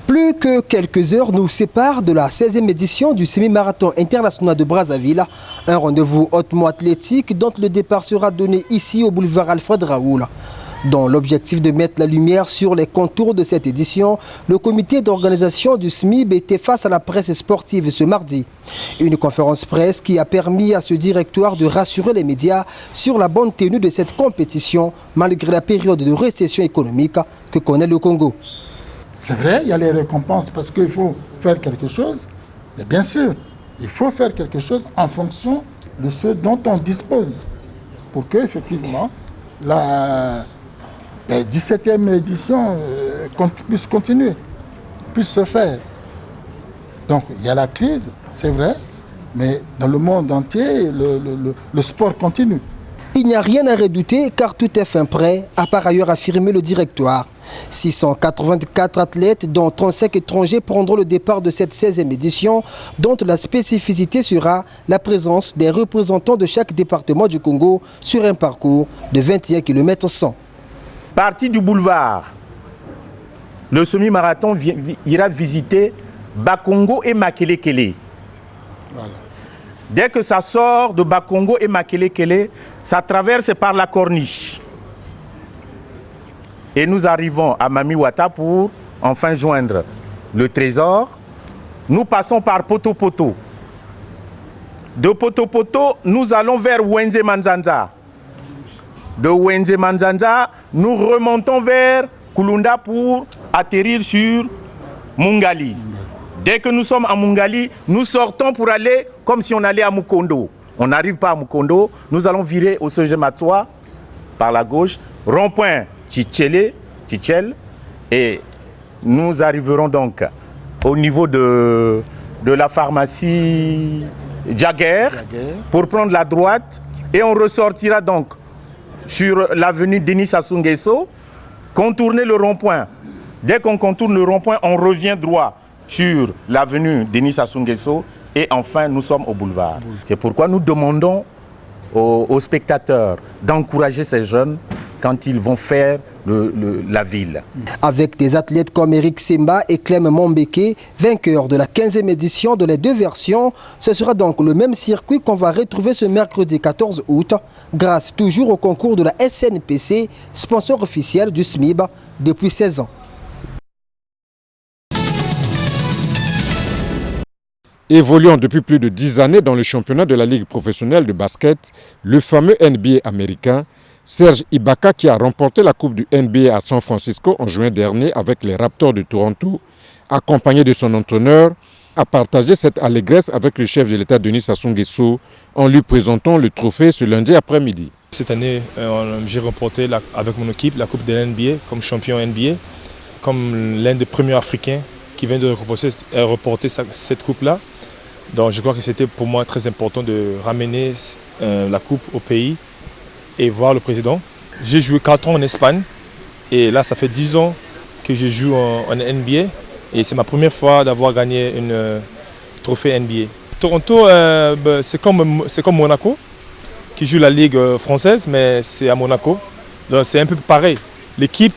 Plus que quelques heures nous séparent de la 16e édition du semi-marathon international de Brazzaville, un rendez-vous hautement athlétique dont le départ sera donné ici au boulevard Alfred Raoul. Dans l'objectif de mettre la lumière sur les contours de cette édition, le comité d'organisation du SMIB était face à la presse sportive ce mardi. Une conférence presse qui a permis à ce directoire de rassurer les médias sur la bonne tenue de cette compétition malgré la période de récession économique que connaît le Congo. C'est vrai, il y a les récompenses parce qu'il faut faire quelque chose. Et bien sûr, il faut faire quelque chose en fonction de ce dont on dispose pour que, effectivement, la 17e édition puisse continuer, puisse se faire. Donc, il y a la crise, c'est vrai, mais dans le monde entier, le sport continue. Il n'y a rien à redouter car tout est fin prêt, a par ailleurs affirmé le directoire. 684 athlètes, dont 35 étrangers, prendront le départ de cette 16e édition, dont la spécificité sera la présence des représentants de chaque département du Congo sur un parcours de 21 km 100. Parti du boulevard, le semi-marathon ira visiter Bakongo et Makelekele. Voilà. Dès que ça sort de Bakongo et Makelekele, ça traverse par la corniche. Et nous arrivons à Mamiwata pour enfin joindre le trésor. Nous passons par Poto-Poto. De Poto-Poto, nous allons vers Wenze-Manzanza. De Wenze-Manzanza, nous remontons vers Kulunda pour atterrir sur Mungali. Dès que nous sommes à Mungali, nous sortons pour aller comme si on allait à Mukondo. On n'arrive pas à Mukondo, nous allons virer au Sejematswa par la gauche, rond-point Tchel, et nous arriverons donc au niveau de la pharmacie Jagger pour prendre la droite et on ressortira donc sur l'avenue Denis Sassou Nguesso, contourner le rond-point. Dès qu'on contourne le rond-point, on revient droit sur l'avenue Denis Sassou Nguesso et enfin nous sommes au boulevard. C'est pourquoi nous demandons aux spectateurs d'encourager ces jeunes quand ils vont faire la ville. Avec des athlètes comme Eric Semba et Clem Mombeke, vainqueurs de la 15e édition de les deux versions, ce sera donc le même circuit qu'on va retrouver ce mercredi 14 août, grâce toujours au concours de la SNPC, sponsor officiel du SMIB depuis 16 ans. Évoluant depuis plus de 10 années dans le championnat de la Ligue professionnelle de basket, le fameux NBA américain, Serge Ibaka, qui a remporté la Coupe du NBA à San Francisco en juin dernier avec les Raptors de Toronto, accompagné de son entraîneur, a partagé cette allégresse avec le chef de l'État Denis Sassou Nguesso en lui présentant le trophée ce lundi après-midi. Cette année, j'ai remporté avec mon équipe la Coupe de l'NBA comme champion NBA, comme l'un des premiers Africains qui vient de remporter cette coupe-là. Donc je crois que c'était pour moi très important de ramener la coupe au pays et voir le président. J'ai joué 4 ans en Espagne et là ça fait 10 ans que je joue en NBA et c'est ma première fois d'avoir gagné un trophée NBA. Toronto, c'est comme Monaco qui joue la Ligue française mais c'est à Monaco. Donc c'est un peu pareil. L'équipe,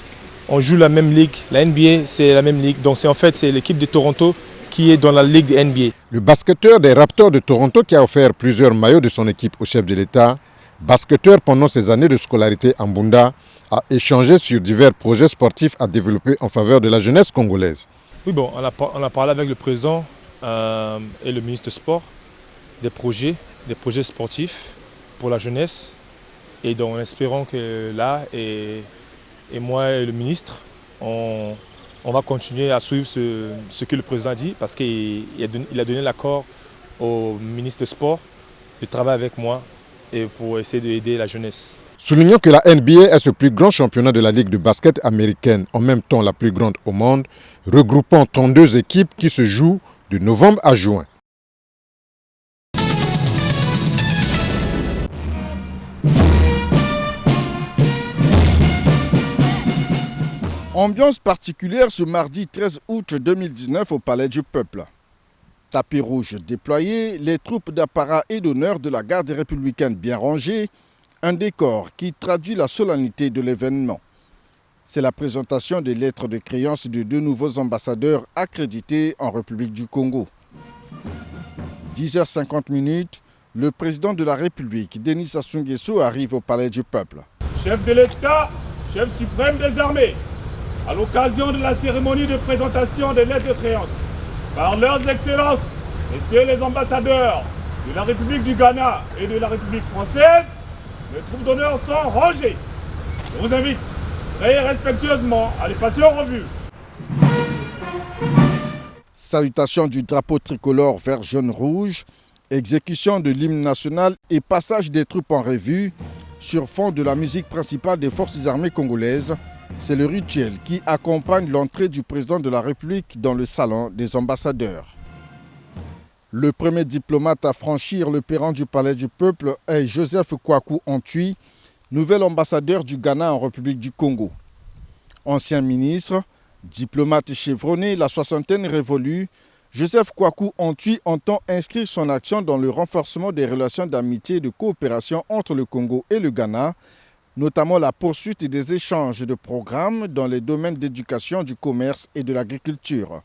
on joue la même ligue, la NBA c'est la même ligue. Donc en fait c'est l'équipe de Toronto qui est dans la Ligue de NBA. Le basketteur des Raptors de Toronto qui a offert plusieurs maillots de son équipe au chef de l'État, basketteur pendant ses années de scolarité en Bunda, a échangé sur divers projets sportifs à développer en faveur de la jeunesse congolaise. Oui, bon, on a parlé avec le président et le ministre du Sport des projets sportifs pour la jeunesse. Et donc, en espérant que là, et moi et le ministre, on va continuer à suivre ce que le président a dit parce qu'il a donné l'accord au ministre du Sport de travailler avec moi et pour essayer d'aider la jeunesse. Soulignons que la NBA est le plus grand championnat de la Ligue de basket américaine, en même temps la plus grande au monde, regroupant 32 équipes qui se jouent de novembre à juin. Ambiance particulière ce mardi 13 août 2019 au Palais du Peuple. Tapis rouge déployé, les troupes d'apparat et d'honneur de la garde républicaine bien rangées, un décor qui traduit la solennité de l'événement. c'est la présentation des lettres de créance de 2 nouveaux ambassadeurs accrédités en République du Congo. 10h50, le président de la République, Denis Sassou Nguesso, arrive au Palais du Peuple. Chef de l'État, chef suprême des armées, à l'occasion de la cérémonie de présentation des lettres de créance, par leurs excellences, messieurs les ambassadeurs de la République du Ghana et de la République française, les troupes d'honneur sont rangées. Je vous invite très respectueusement à les passer en revue. Salutation du drapeau tricolore vert jaune rouge, exécution de l'hymne national et passage des troupes en revue sur fond de la musique principale des forces armées congolaises. C'est le rituel qui accompagne l'entrée du président de la République dans le salon des ambassadeurs. Le premier diplomate à franchir le perron du Palais du Peuple est Joseph Kouakou Antwi, nouvel ambassadeur du Ghana en République du Congo. Ancien ministre, diplomate chevronné, la soixantaine révolue, Joseph Kouakou Antwi entend inscrire son action dans le renforcement des relations d'amitié et de coopération entre le Congo et le Ghana, notamment la poursuite des échanges de programmes dans les domaines d'éducation, du commerce et de l'agriculture.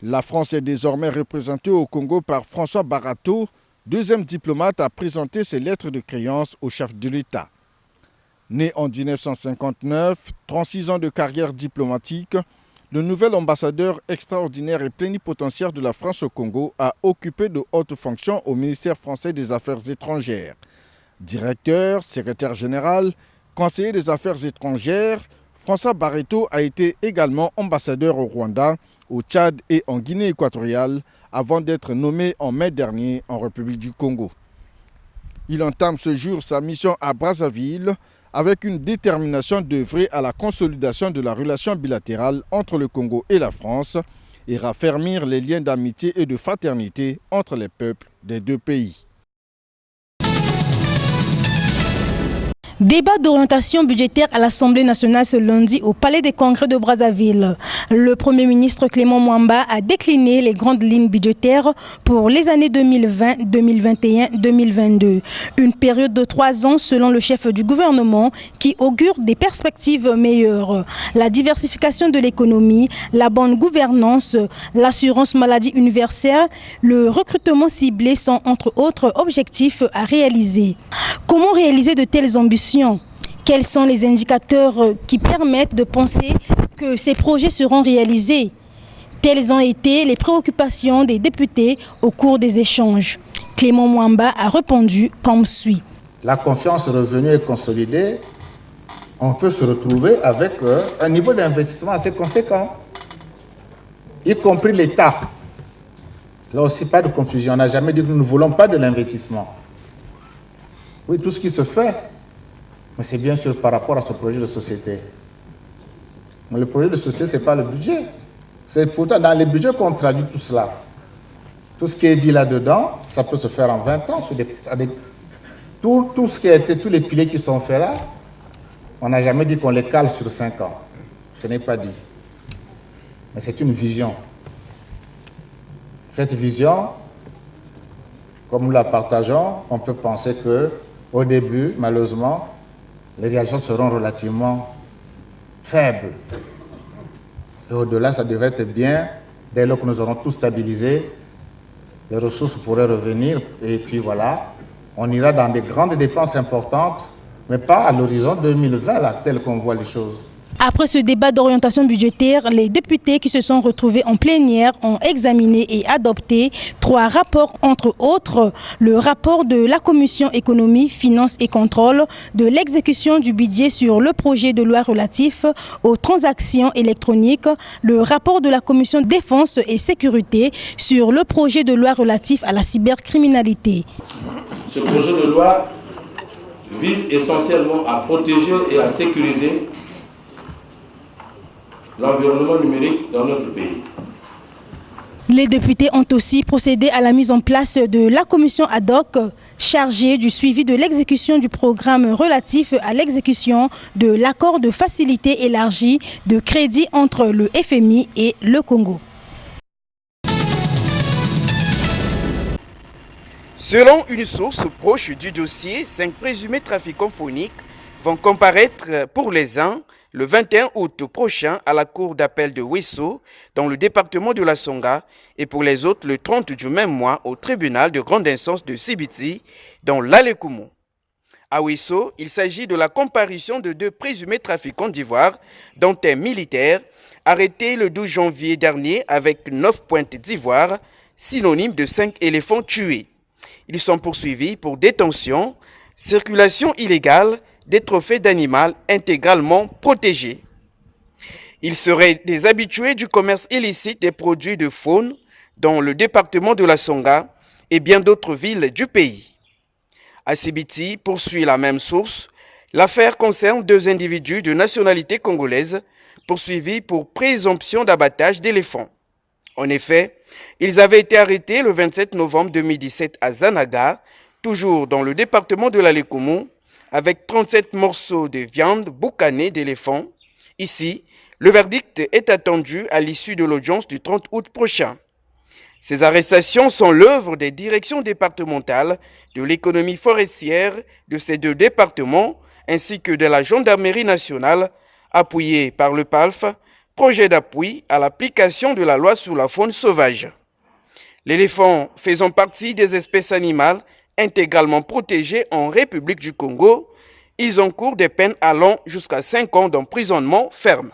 La France est désormais représentée au Congo par François Barato, deuxième diplomate à présenter ses lettres de créance au chef de l'État. Né en 1959, 36 ans de carrière diplomatique, le nouvel ambassadeur extraordinaire et plénipotentiaire de la France au Congo a occupé de hautes fonctions au ministère français des Affaires étrangères. Directeur, secrétaire général, conseiller des Affaires étrangères, François Barreto a été également ambassadeur au Rwanda, au Tchad et en Guinée équatoriale avant d'être nommé en mai dernier en République du Congo. Il entame ce jour sa mission à Brazzaville avec une détermination d'œuvrer à la consolidation de la relation bilatérale entre le Congo et la France et raffermir les liens d'amitié et de fraternité entre les peuples des deux pays. Débat d'orientation budgétaire à l'Assemblée nationale ce lundi au Palais des Congrès de Brazzaville. Le Premier ministre Clément Mwamba a décliné les grandes lignes budgétaires pour les années 2020, 2021, 2022. Une période de 3 ans selon le chef du gouvernement qui augure des perspectives meilleures. La diversification de l'économie, la bonne gouvernance, l'assurance maladie universelle, le recrutement ciblé sont entre autres objectifs à réaliser. Comment réaliser de telles ambitions ? Quels sont les indicateurs qui permettent de penser que ces projets seront réalisés? Telles ont été les préoccupations des députés au cours des échanges. Clément Mwamba a répondu comme suit. La confiance revenue et consolidée, on peut se retrouver avec un niveau d'investissement assez conséquent, y compris l'État. Là aussi, pas de confusion. On n'a jamais dit que nous ne voulons pas de l'investissement. Oui, tout ce qui se fait, mais c'est bien sûr par rapport à ce projet de société. Mais le projet de société, ce n'est pas le budget. C'est pourtant dans les budgets qu'on traduit tout cela. Tout ce qui est dit là-dedans, ça peut se faire en 20 ans. Tout ce qui a été, tous les piliers qui sont faits là, on n'a jamais dit qu'on les cale sur 5 ans. Ce n'est pas dit. Mais c'est une vision. Cette vision, comme nous la partageons, on peut penser qu'au début, malheureusement, les réactions seront relativement faibles. Et au-delà, ça devrait être bien. Dès lors que nous aurons tout stabilisé, les ressources pourraient revenir. Et puis voilà, on ira dans des grandes dépenses importantes, mais pas à l'horizon 2020, là, tel qu'on voit les choses. Après ce débat d'orientation budgétaire, les députés qui se sont retrouvés en plénière ont examiné et adopté 3 rapports, entre autres le rapport de la Commission économie, finances et contrôle de l'exécution du budget sur le projet de loi relatif aux transactions électroniques, le rapport de la Commission défense et sécurité sur le projet de loi relatif à la cybercriminalité. Ce projet de loi vise essentiellement à protéger et à sécuriser l'environnement numérique dans notre pays. Les députés ont aussi procédé à la mise en place de la commission ad hoc chargée du suivi de l'exécution du programme relatif à l'exécution de l'accord de facilité élargie de crédit entre le FMI et le Congo. Selon une source proche du dossier, 5 présumés trafiquants phoniques vont comparaître pour les uns le 21 août prochain à la cour d'appel de Ouesso dans le département de la Songa et pour les autres le 30 du même mois au tribunal de grande instance de Sibiti dans l'Alekoumou. À Ouesso, il s'agit de la comparution de 2 présumés trafiquants d'ivoire, dont un militaire arrêté le 12 janvier dernier avec 9 pointes d'ivoire, synonyme de 5 éléphants tués. Ils sont poursuivis pour détention, circulation illégale, des trophées d'animal intégralement protégés. Ils seraient des habitués du commerce illicite des produits de faune dans le département de la Songa et bien d'autres villes du pays. À Sibiti, poursuit la même source, l'affaire concerne 2 individus de nationalité congolaise poursuivis pour présomption d'abattage d'éléphants. En effet, ils avaient été arrêtés le 27 novembre 2017 à Zanaga, toujours dans le département de l'Alekoumou, avec 37 morceaux de viande boucanée d'éléphant. Ici, le verdict est attendu à l'issue de l'audience du 30 août prochain. Ces arrestations sont l'œuvre des directions départementales de l'économie forestière de ces 2 départements, ainsi que de la gendarmerie nationale, appuyée par le PALF, projet d'appui à l'application de la loi sur la faune sauvage. L'éléphant faisant partie des espèces animales intégralement protégés en République du Congo, ils encourent des peines allant jusqu'à 5 ans d'emprisonnement ferme.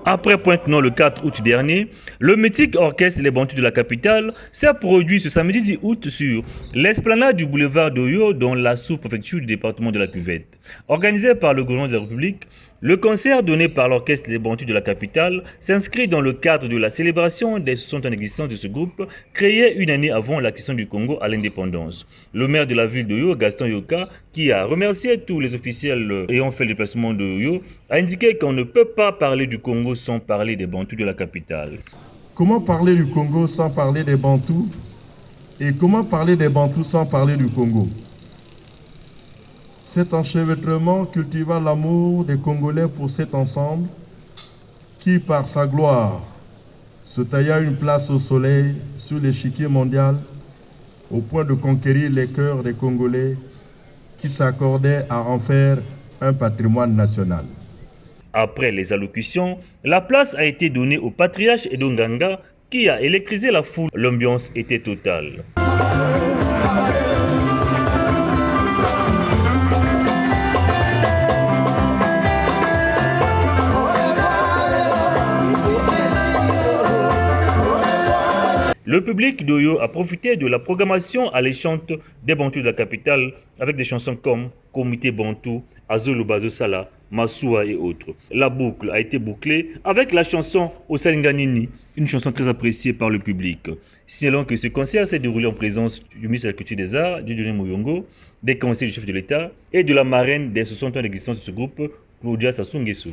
Après Pointe-Noire le 4 août dernier, le mythique orchestre Les Bantous de la capitale s'est produit ce samedi 10 août sur l'esplanade du boulevard d'Oyo dans la sous-préfecture du département de la Cuvette. Organisé par le gouvernement de la République, le concert donné par l'orchestre Les Bantous de la capitale s'inscrit dans le cadre de la célébration des 60 ans d'existence de ce groupe, créé une année avant l'accession du Congo à l'indépendance. Le maire de la ville d'Oyo, Gaston Yoka, qui a remercié tous les officiels ayant fait le déplacement de Oyo, a indiqué qu'on ne peut pas parler du Congo sans parler des Bantous de la capitale. Comment parler du Congo sans parler des Bantous? Et comment parler des Bantous sans parler du Congo? Cet enchevêtrement cultiva l'amour des Congolais pour cet ensemble qui, par sa gloire, se tailla une place au soleil sur l'échiquier mondial au point de conquérir les cœurs des Congolais qui s'accordaient à en faire un patrimoine national. Après les allocutions, la place a été donnée au patriarche Edonganga qui a électrisé la foule. L'ambiance était totale. Le public d'Oyo a profité de la programmation alléchante des Bantous de la capitale avec des chansons comme Comité Bantou, Azolo Bazosala, Massoua et autres. La boucle a été bouclée avec la chanson Osalinganini, une chanson très appréciée par le public. Signalons que ce concert s'est déroulé en présence du ministre de la Culture et des Arts, Dieudonné Mouyongo, des conseillers du chef de l'État et de la marraine des 60 ans d'existence de ce groupe, Claudia Sassou Nguesso.